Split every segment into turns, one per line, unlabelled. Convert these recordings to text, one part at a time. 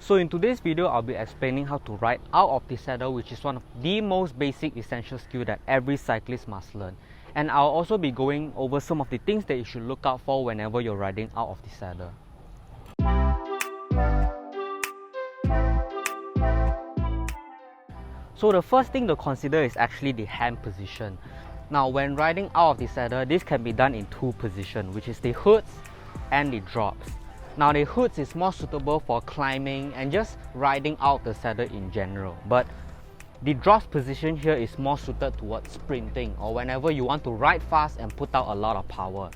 So in today's video, I'll be explaining how to ride out of the saddle, which is one of the most basic essential skill that every cyclist must learn. And I'll also be going over some of the things that you should look out for whenever you're riding out of the saddle. So the first thing to consider is actually the hand position. Now when riding out of the saddle, this can be done in two positions, which is the hoods and the drops. Now the hoods is more suitable for climbing and just riding out of the saddle in general, but the drops position here is more suited towards sprinting or whenever you want to ride fast and put out a lot of power.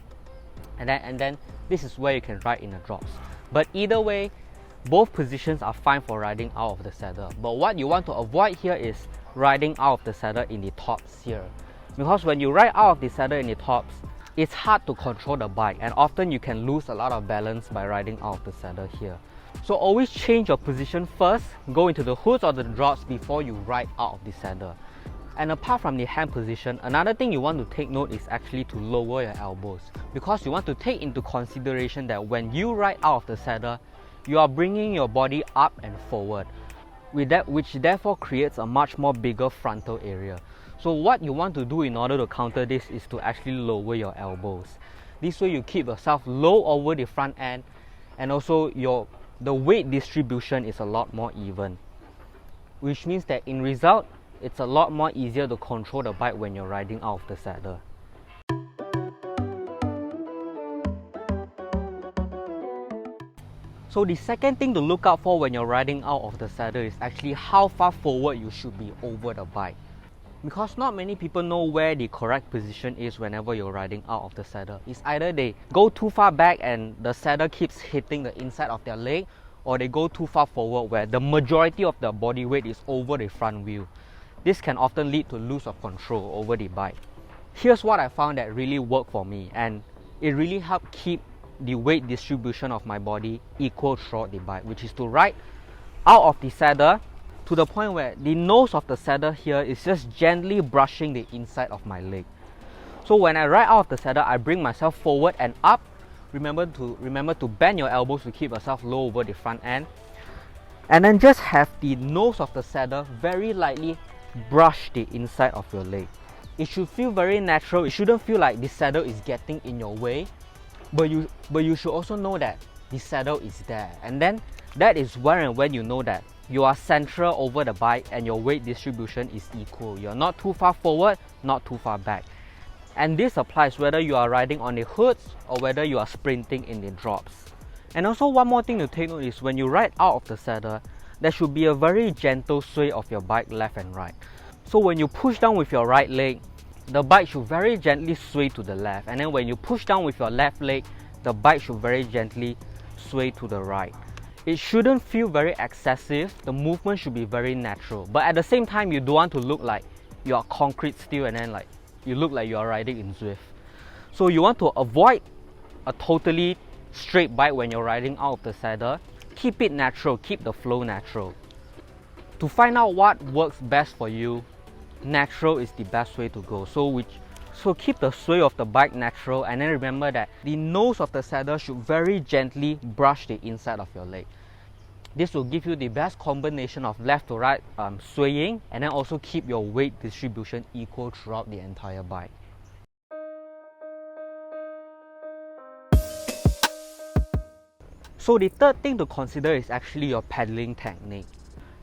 And then this is where you can ride in the drops. But either way, both positions are fine for riding out of the saddle. But what you want to avoid here is riding out of the saddle in the tops here. Because when you ride out of the saddle in the tops, it's hard to control the bike and often you can lose a lot of balance by riding out of the saddle here. So always change your position first, go into the hoods or the drops before you ride out of the saddle. And apart from the hand position, another thing you want to take note is actually to lower your elbows, because you want to take into consideration that when you ride out of the saddle, you are bringing your body up and forward, which therefore creates a much more bigger frontal area. So what you want to do in order to counter this is to actually lower your elbows. This way you keep yourself low over the front end, and also the weight distribution is a lot more even, which means that in result, it's a lot more easier to control the bike when you're riding out of the saddle. So the second thing to look out for when you're riding out of the saddle is actually how far forward you should be over the bike. Because not many people know where the correct position is whenever you're riding out of the saddle. It's either they go too far back and the saddle keeps hitting the inside of their leg, or they go too far forward where the majority of the body weight is over the front wheel. This can often lead to loss of control over the bike. Here's what I found that really worked for me, and it really helped keep the weight distribution of my body equal throughout the bike, which is to ride out of the saddle to the point where the nose of the saddle here is just gently brushing the inside of my leg. So when I ride out of the saddle, I bring myself forward and up. Remember to bend your elbows to keep yourself low over the front end. And then just have the nose of the saddle very lightly brush the inside of your leg. It should feel very natural. It shouldn't feel like the saddle is getting in your way. But you should also know that the saddle is there. And then that is where and when you know that you are central over the bike and your weight distribution is equal. You're not too far forward, not too far back. And this applies whether you are riding on the hoods or whether you are sprinting in the drops. And also one more thing to take note is when you ride out of the saddle, there should be a very gentle sway of your bike left and right. So when you push down with your right leg, the bike should very gently sway to the left. And then when you push down with your left leg, the bike should very gently sway to the right. It shouldn't feel very excessive. The movement should be very natural. But at the same time, you don't want to look like you are concrete steel and then you look like you are riding in Zwift. So you want to avoid a totally straight bike when you're riding out of the saddle. Keep it natural, keep the flow natural. To find out what works best for you, natural is the best way to go. So keep the sway of the bike natural, and then remember that the nose of the saddle should very gently brush the inside of your leg. This will give you the best combination of left to right swaying, and then also keep your weight distribution equal throughout the entire bike. So the third thing to consider is actually your pedaling technique.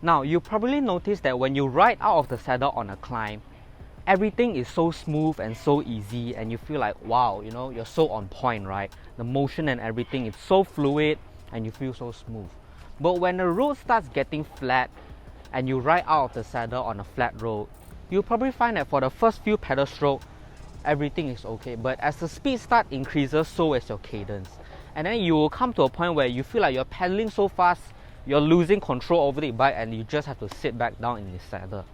Now you probably noticed that when you ride out of the saddle on a climb, everything is so smooth and so easy, and you feel like, wow, you're so on point, right? The motion and everything is so fluid and you feel so smooth. But when the road starts getting flat and you ride out of the saddle on a flat road, you'll probably find that for the first few pedal strokes, everything is okay. But as the speed start increases, so is your cadence. And then you will come to a point where you feel like you're pedaling so fast, you're losing control over the bike and you just have to sit back down in the saddle.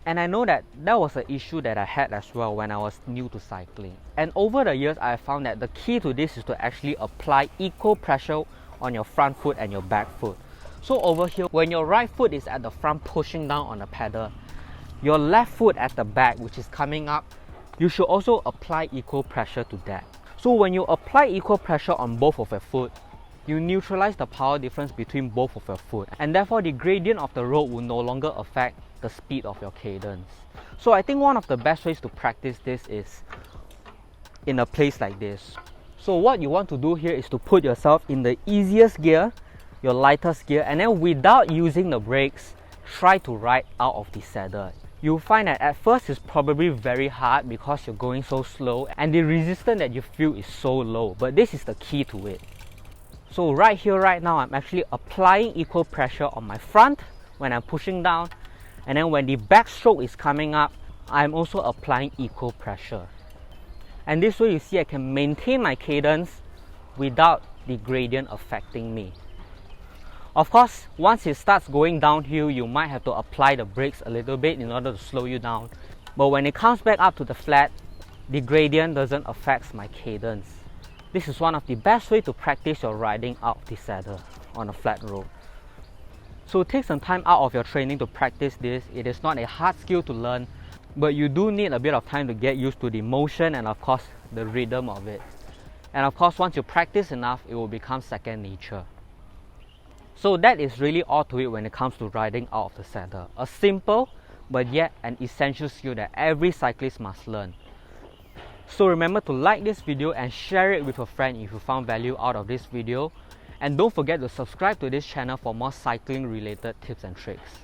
And I know that was an issue that I had as well when I was new to cycling. And over the years, I found that the key to this is to actually apply equal pressure on your front foot and your back foot. So over here, when your right foot is at the front pushing down on the pedal, your left foot at the back, which is coming up, you should also apply equal pressure to that. So when you apply equal pressure on both of your foot, you neutralize the power difference between both of your foot, and therefore the gradient of the road will no longer affect the speed of your cadence. So I think one of the best ways to practice this is in a place like this. So what you want to do here is to put yourself in the easiest gear, your lightest gear, and then without using the brakes, try to ride out of the saddle. You'll find that at first it's probably very hard because you're going so slow and the resistance that you feel is so low, but this is the key to it. So right here, right now, I'm actually applying equal pressure on my front when I'm pushing down, and then when the backstroke is coming up, I'm also applying equal pressure. And this way you see I can maintain my cadence without the gradient affecting me. Of course, once it starts going downhill, you might have to apply the brakes a little bit in order to slow you down. But when it comes back up to the flat, the gradient doesn't affect my cadence. This is one of the best ways to practice your riding out of the saddle on a flat road. So take some time out of your training to practice this. It is not a hard skill to learn, but you do need a bit of time to get used to the motion and of course the rhythm of it. And of course, once you practice enough, it will become second nature. So that is really all to it when it comes to riding out of the saddle. A simple but yet an essential skill that every cyclist must learn. So remember to like this video and share it with a friend if you found value out of this video. And don't forget to subscribe to this channel for more cycling related tips and tricks.